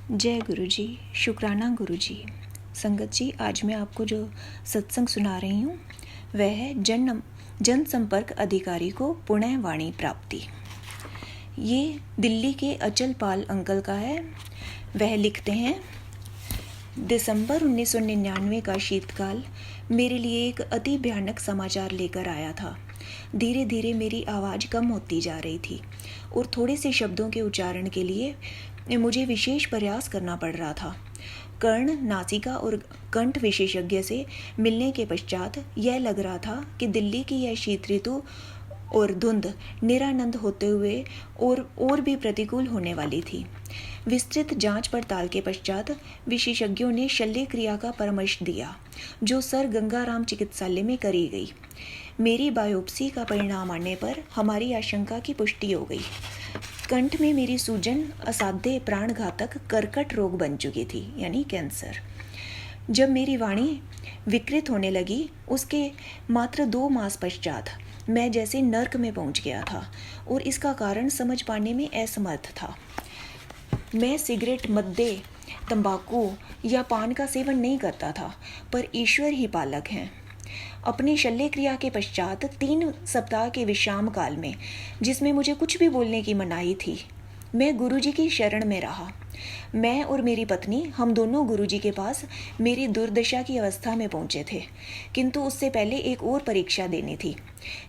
जय गुरु जी, शुक्राना गुरु जी। संगत जी, आज मैं आपको जो सत्संग सुना रही हूँ वह है जनसंपर्क अधिकारी को पुण्य वाणी प्राप्ति। ये दिल्ली के अचल पाल अंकल का है। वह लिखते हैं, दिसंबर 1999 का शीतकाल मेरे लिए एक अति भयानक समाचार लेकर आया था। धीरे धीरे मेरी आवाज़ कम होती जा रही थी और थोड़े से शब्दों के उच्चारण के लिए मुझे विशेष प्रयास करना पड़ रहा था। कर्ण, नासिका और कंठ विशेषज्ञ से मिलने के पश्चात यह लग रहा था कि दिल्ली की यह शीत ऋतु और धुंध निरानंद होते हुए और भी प्रतिकूल होने वाली थी। विस्तृत जांच पड़ताल के पश्चात विशेषज्ञों ने शल्य क्रिया का परामर्श दिया, जो सर गंगाराम चिकित्सालय में करी गई। मेरी बायोप्सी का परिणाम आने पर हमारी आशंका की पुष्टि हो गई। कंठ में मेरी सूजन असाध्य प्राणघातक कर्कट रोग बन चुकी थी, यानी कैंसर। जब मेरी वाणी विकृत होने लगी, उसके मात्र 2 मास पश्चात मैं जैसे नर्क में पहुंच गया था और इसका कारण समझ पाने में असमर्थ था। मैं सिगरेट, मद्य, तंबाकू या पान का सेवन नहीं करता था, पर ईश्वर ही पालक हैं। अपनी शल्य क्रिया के पश्चात 3 सप्ताह के विश्राम काल में, जिसमें मुझे कुछ भी बोलने की मनाही थी, मैं गुरुजी की शरण में रहा। मैं और मेरी पत्नी, हम दोनों गुरुजी के पास मेरी दुर्दशा की अवस्था में पहुंचे थे, किंतु उससे पहले एक और परीक्षा देनी थी।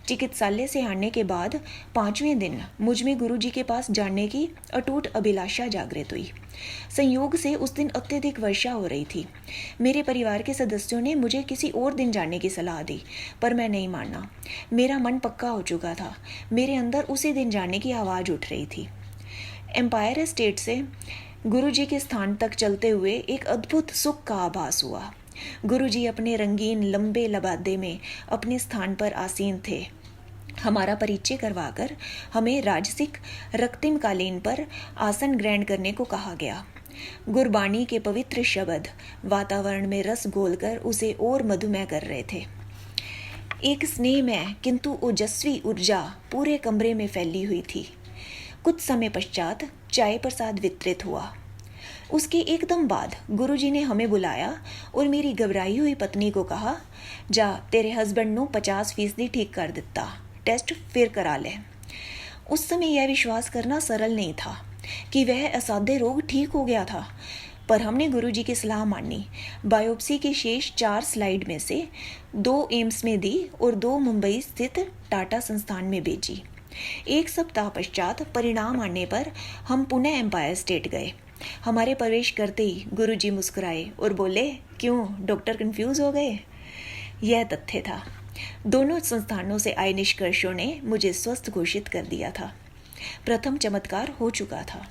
चिकित्सालय से आने के बाद 5वें दिन मुझ में गुरुजी के पास जाने की अटूट अभिलाषा जागृत हुई। संयोग से उस दिन अत्यधिक वर्षा हो रही थी। मेरे परिवार के सदस्यों ने मुझे किसी और दिन जाने की सलाह दी, पर मैं नहीं माना। मेरा मन पक्का हो चुका था। मेरे अंदर उसी दिन जाने की आवाज़ उठ रही थी। एम्पायर स्टेट से गुरुजी के स्थान तक चलते हुए एक अद्भुत सुख का आभास हुआ। गुरुजी अपने रंगीन लंबे लबादे में अपने स्थान पर आसीन थे। हमारा परिचय करवाकर हमें राजसिक रक्तिम कालीन पर आसन ग्रहण करने को कहा गया। गुरबाणी के पवित्र शब्द वातावरण में रस घोलकर उसे और मधुमेह कर रहे थे। एक स्नेहमय किंतु ओजस्वी ऊर्जा पूरे कमरे में फैली हुई थी। कुछ समय पश्चात चाय प्रसाद वितरित हुआ। उसके एकदम बाद गुरुजी ने हमें बुलाया और मेरी घबराई हुई पत्नी को कहा, जा तेरे हस्बैंड नो 50% ठीक कर दिता, टेस्ट फिर करा ले। उस समय यह विश्वास करना सरल नहीं था कि वह असाध्य रोग ठीक हो गया था, पर हमने गुरुजी की सलाह मानी। बायोप्सी की शेष 4 स्लाइड में से 2 एम्स में दी और 2 मुंबई स्थित टाटा संस्थान में भेजी। 1 सप्ताह पश्चात परिणाम आने पर हम पुनः एम्पायर स्टेट गए। हमारे प्रवेश करते ही गुरुजी मुस्कुराए और बोले, क्यों डॉक्टर कंफ्यूज हो गए? यह तथ्य था। दोनों संस्थानों से आए निष्कर्षों ने मुझे स्वस्थ घोषित कर दिया था। प्रथम चमत्कार हो चुका था।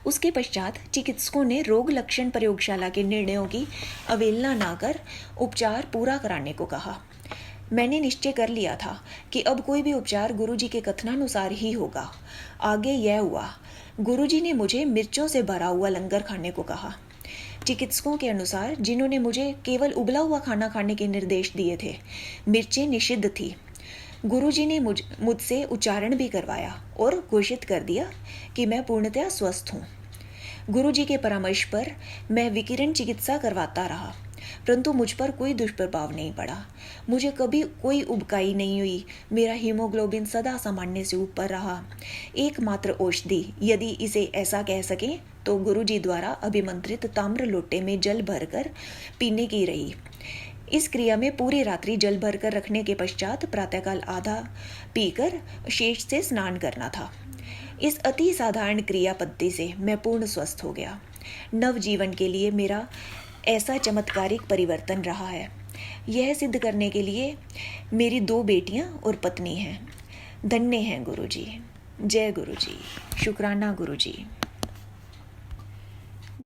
उसके पश्चात चिकित्सकों ने रोग लक्षण प्रयोगशाला के निर्णयों की अवहेलना न कर उपचार पूरा कराने को कहा। मैंने निश्चय कर लिया था कि अब कोई भी उपचार गुरुजी के कथनानुसार ही होगा। आगे यह हुआ, गुरुजी ने मुझे मिर्चों से भरा हुआ लंगर खाने को कहा। चिकित्सकों के अनुसार, जिन्होंने मुझे केवल उबला हुआ खाना खाने के निर्देश दिए थे, मिर्चें निषिद्ध थी। गुरुजी ने मुझसे उच्चारण भी करवाया और घोषित कर दिया कि मैं पूर्णतया स्वस्थ हूँ। गुरुजी के परामर्श पर मैं विकिरण चिकित्सा करवाता रहा, परंतु मुझ पर कोई दुष्प्रभाव नहीं पड़ा। मुझे कभी कोई उबकाई नहीं हुई। मेरा हीमोग्लोबिन सदा सामान्य से ऊपर रहा। एकमात्र औषधि, यदि इसे ऐसा कह सकें, तो गुरुजी द्वारा अभिमंत्रित ताम्र लोटे में जल भरकर पीने की रही। इस क्रिया में पूरी रात्रि जल भरकर रखने के पश्चात प्रातःकाल आधा पीकर शेष से स्नान करना था। इस अति साधारण क्रिया पद्धति से मैं पूर्ण स्वस्थ हो गया। नव जीवन के लिए मेरा ऐसा चमत्कारिक परिवर्तन रहा है। यह सिद्ध करने के लिए मेरी 2 बेटियां और पत्नी हैं। धन्य हैं गुरुजी। जय गुरुजी, शुक्राना गुरुजी।